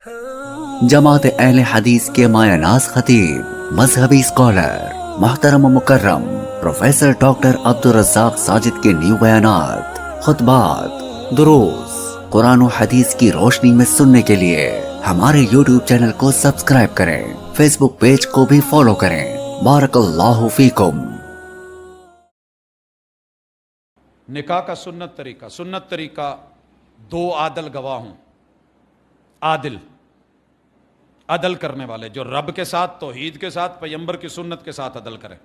جماعت اہل حدیث کے مایہ ناز خطیب، مذہبی اسکالر، محترم و مکرم پروفیسر ڈاکٹر عبدالرزاق ساجد کے نیو بیانات، خطبات، دروس قرآن و حدیث کی روشنی میں سننے کے لیے ہمارے یوٹیوب چینل کو سبسکرائب کریں، فیس بک پیج کو بھی فالو کریں۔ بارک اللہ فیکم۔ نکاح کا سنت طریقہ دو عادل گواہ ہوں، عدل کرنے والے، جو رب کے ساتھ، توحید کے ساتھ، پیغمبر کی سنت کے ساتھ عدل کریں۔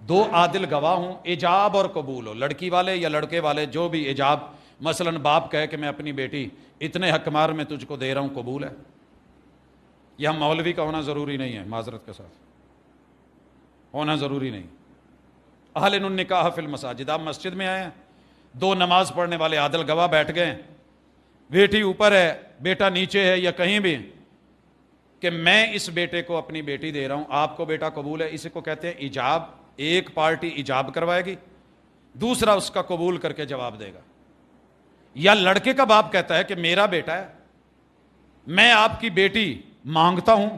دو عادل گواہ ہوں، ایجاب اور قبول ہو، لڑکی والے یا لڑکے والے، جو بھی ایجاب، مثلا باپ کہے کہ میں اپنی بیٹی اتنے حق مہر میں تجھ کو دے رہا ہوں، قبول ہے۔ یہاں مولوی کا ہونا ضروری نہیں ہے، معذرت کے ساتھ ہونا ضروری نہیں۔ اہل النکاح فی المساجد، آپ مسجد میں آئے ہیں، دو نماز پڑھنے والے عادل گواہ بیٹھ گئے ہیں، بیٹی اوپر ہے، بیٹا نیچے ہے یا کہیں بھی، کہ میں اس بیٹے کو اپنی بیٹی دے رہا ہوں، آپ کو بیٹا قبول ہے، اسی کو کہتے ہیں ایجاب۔ ایک پارٹی ایجاب کروائے گی، دوسرا اس کا قبول کر کے جواب دے گا۔ یا لڑکے کا باپ کہتا ہے کہ میرا بیٹا ہے، میں آپ کی بیٹی مانگتا ہوں،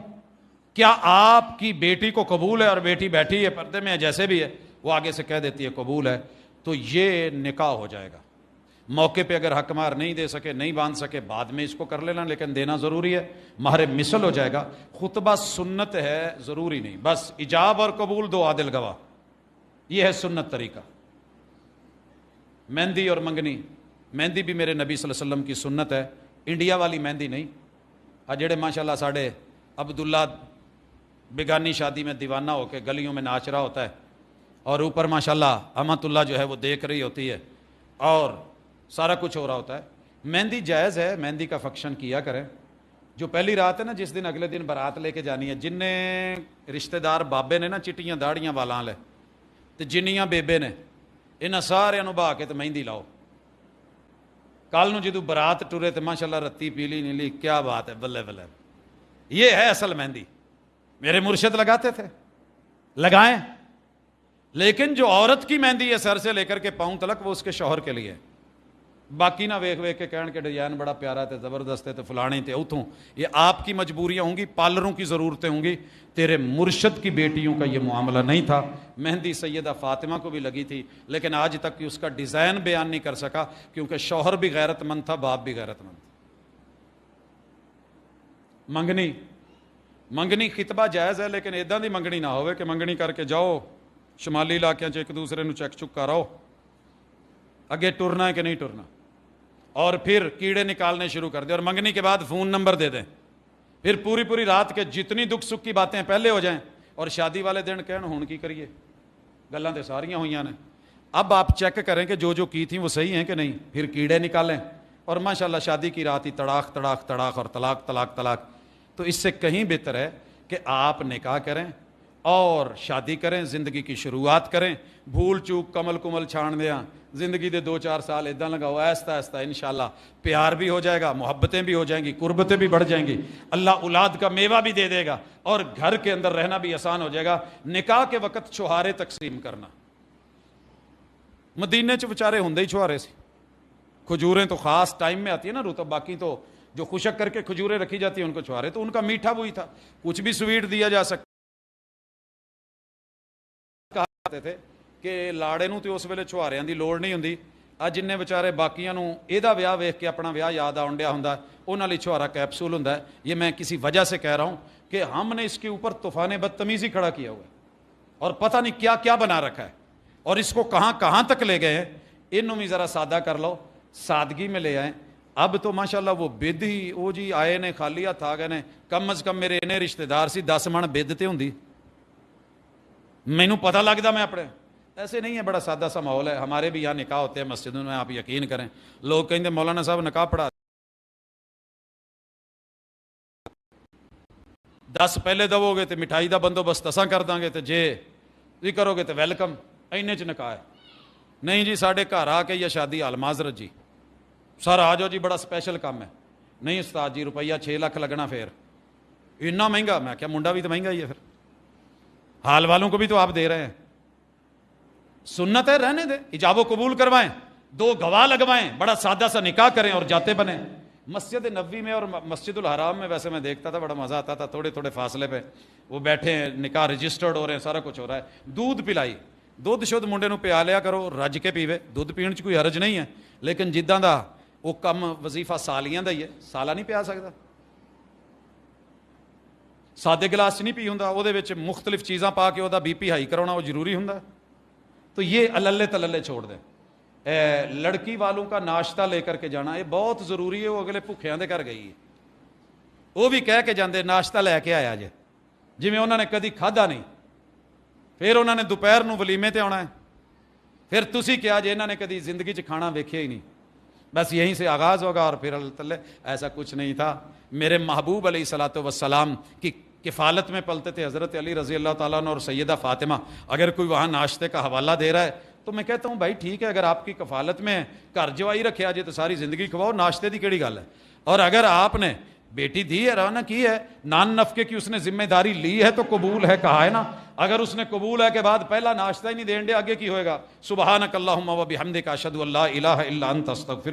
کیا آپ کی بیٹی کو قبول ہے؟ اور بیٹی بیٹھی ہے، پردے میں ہے، جیسے بھی ہے، وہ آگے سے کہہ دیتی ہے قبول ہے، تو یہ نکاح ہو جائے گا۔ موقع پہ اگر حق مہر نہیں دے سکے، نہیں باندھ سکے، بعد میں اس کو کر لینا، لیکن دینا ضروری ہے، مہر مثل ہو جائے گا۔ خطبہ سنت ہے، ضروری نہیں، بس ایجاب اور قبول، دو عادل گواہ، یہ ہے سنت طریقہ۔ مہندی اور منگنی، مہندی بھی میرے نبی صلی اللہ علیہ وسلم کی سنت ہے، انڈیا والی مہندی نہیں۔ جڑے ماشاءاللہ ساڑھے عبداللہ بیگانی شادی میں دیوانہ ہو کے گلیوں میں ناچ رہا ہوتا ہے، اور اوپر ماشاءاللہ امت اللہ جو ہے وہ دیکھ رہی ہوتی ہے، اور سارا کچھ ہو رہا ہوتا ہے۔ مہندی جائز ہے، مہندی کا فنکشن کیا کریں۔ جو پہلی رات ہے نا، جس دن اگلے دن برات لے کے جانی ہے، جن نے رشتہ دار بابے نے نا چٹیاں داڑیاں والاں لے تے جنیاں بیبے نے، انہاں سارے نو بہا کے تے مہندی لاؤ۔ کل نو جدو برات ٹرے تے ماشاءاللہ رتی پیلی نیلی، کیا بات ہے، بلے بلے۔ یہ ہے اصل مہندی، میرے مرشد لگاتے تھے، لگائیں۔ لیکن جو عورت کی مہندی ہے سر سے لے کر کے پاؤں تلک، وہ اس کے شوہر کے لیے، باقی نہ ویکھ ویکھ کے کہن کے ڈیزائن بڑا پیارا تے زبردست ہے تے فلانے تے اتھوں۔ یہ آپ کی مجبوریاں ہوں گی، پارلروں کی ضرورتیں ہوں گی، تیرے مرشد کی بیٹیوں کا یہ معاملہ نہیں تھا۔ مہندی سیدہ فاطمہ کو بھی لگی تھی، لیکن آج تک اس کا ڈیزائن بیان نہیں کر سکا، کیونکہ شوہر بھی غیرت مند تھا، باپ بھی غیرت مند تھا۔ منگنی خطبہ جائز ہے، لیکن ایداں دی منگنی نہ ہوئے کہ منگنی کر کے جاؤ شمالی علاقیاں چ ایک دوسرے نو چیک چک کراؤ، اگے ٹرنا ہے کہ نہیں ٹرنا، اور پھر کیڑے نکالنے شروع کر دیں، اور منگنی کے بعد فون نمبر دے دیں، پھر پوری رات کے جتنی دکھ سکھ کی باتیں پہلے ہو جائیں، اور شادی والے دن کہن ہون کی کریے، گلاں تے ساریاں ہوئیاں نے۔ اب آپ چیک کریں کہ جو کی تھیں وہ صحیح ہیں کہ نہیں، پھر کیڑے نکالیں، اور ماشاءاللہ شادی کی رات ہی تڑاک تڑاک تڑاک اور طلاق طلاق طلاق۔ تو اس سے کہیں بہتر ہے کہ آپ نکاح کریں اور شادی کریں، زندگی کی شروعات کریں، بھول چوک کمل کمل چھان دیاں، زندگی دے 2-4 سال ادھاں لگاؤ، آہستہ آہستہ انشاءاللہ پیار بھی ہو جائے گا، محبتیں بھی ہو جائیں گی، قربتیں بھی بڑھ جائیں گی، اللہ اولاد کا میوہ بھی دے دے گا، اور گھر کے اندر رہنا بھی آسان ہو جائے گا۔ نکاح کے وقت چھوہارے تقسیم کرنا، مدینے چ بچارے ہوندے ہی چھوہارے سی، کھجوریں تو خاص ٹائم میں آتی ہے نا رطب، باقی تو جو خشک کر کے کھجوریں رکھی جاتی ہیں ان کو چھوہارے، تو ان کا میٹھا وہی تھا، کچھ بھی سویٹ دیا جا سکتا تھے کہ لاڑے نو تے اس ویلے چھوہاریاں دی لوڑ نہیں ہوندی۔ اج جن بیچارے باقیاں نو ایدا ویاہ ویکھ کے اپنا ویاہ یاد آن ڈیا ہوندا، انہاں لئی چھوہارا کیپسول ہوندا ہے۔ یہ میں کسی وجہ سے کہہ رہا ہوں کہ ہم نے اس کے اوپر طوفان بدتمیزی کھڑا کیا ہوا ہے، اور پتہ نہیں کیا کیا بنا رکھا ہے، اور اس کو کہاں کہاں تک لے گئے ہیں۔ انہوں بھی ذرا سادہ کر لو، سادگی میں لے آئیں۔ اب تو ماشاءاللہ وہ بد ہی، وہ جی آئے نے خالی ہاتھ آ گئے نے، کم از کم میرے انہیں رشتہ دار سی 10 من بد تے ہوندی، مینوں پتہ لگدا میں اپنے۔ ایسے نہیں ہے، بڑا سادہ سا ماحول ہے۔ ہمارے بھی یہاں نکاح ہوتے ہیں مسجدوں میں، آپ یقین کریں، لوگ کہیں گے مولانا صاحب نکاح پڑھا 10 پہلے دو گے تو مٹھائی دا بندوبست اساں کر داں گے، تو جے یہ کرو گے تو ویلکم، اینے چ نکاح ہے۔ نہیں جی ساڈے گھر آ کے یا شادی حال معذرت جی، سر آ جاؤ جی بڑا سپیشل کام ہے۔ نہیں استاد جی روپیہ 6 لاکھ لگنا، پھر اتنا مہنگا؟ میں کیا منڈا بھی تو مہنگا ہی ہے، پھر حال والوں کو بھی تو آپ دے رہے ہیں۔ سنت ہے، رہنے دیں، ایجاب و قبول کروائیں، 2 گواہ لگوائیں، بڑا سادہ سا نکاح کریں اور جاتے بنیں۔ مسجد نبوی میں اور مسجد الحرام میں ویسے میں دیکھتا تھا، بڑا مزہ آتا تھا، تھوڑے تھوڑے فاصلے پہ وہ بیٹھے ہیں، نکاح رجسٹرڈ ہو رہے ہیں، سارا کچھ ہو رہا ہے، دودھ پلائی، دودھ شدھ منڈے نو پیا لیا کرو، رج کے پیوے، دودھ پین چ کوئی حرج نہیں ہے، لیکن جداں دا وہ کم وظیفہ سالیاں دا ہی ہے، سالہ نہیں پیا سکتا، سادے گلاس نہیں پی ہوندا، وہ دے وچ مختلف چیزاں پا کے وہ بی پی ہائی کرانا وہ ضروری ہوندا، تو یہ اللے تللے چھوڑ دیں۔ لڑکی والوں کا ناشتہ لے کر کے جانا یہ بہت ضروری ہے، وہ اگلے بھوکھیاں دے گھر گئی ہے، وہ بھی کہہ کے جاندے ناشتہ لے کے آیا جے، جی میں انہوں نے کدی کھادا نہیں، پھر انہوں نے دوپہر نو ولیمے تے آنا ہے، پھر تسی کیا جے انہوں نے کدی زندگی چ کھانا ویکھیا ہی نہیں، بس یہیں سے آغاز ہوگا اور پھر اللہ تعالی ایسا کچھ نہیں تھا۔ میرے محبوب علیہ الصلوۃ والسلام کی کفالت میں پلتے تھے حضرت علی رضی اللہ تعالیٰ عنہ اور سیدہ فاطمہ، اگر کوئی وہاں ناشتے کا حوالہ دے رہا ہے تو میں کہتا ہوں بھائی ٹھیک ہے، اگر آپ کی کفالت میں گھر جوائی رکھے آجے تو ساری زندگی کھواؤ، ناشتے دی کیڑی گل ہے، اور اگر آپ نے بیٹی دی ہے روانہ کی ہے نان نفقے کی اس نے ذمہ داری لی ہے تو قبول ہے، کہا ہے نا، اگر اس نے قبول ہے کے بعد پہلا ناشتہ ہی نہیں دین دے آگے کی ہوئے گا، سبحانک اللہم و بحمدک اشہد ان لا الہ الا انت استغفرک۔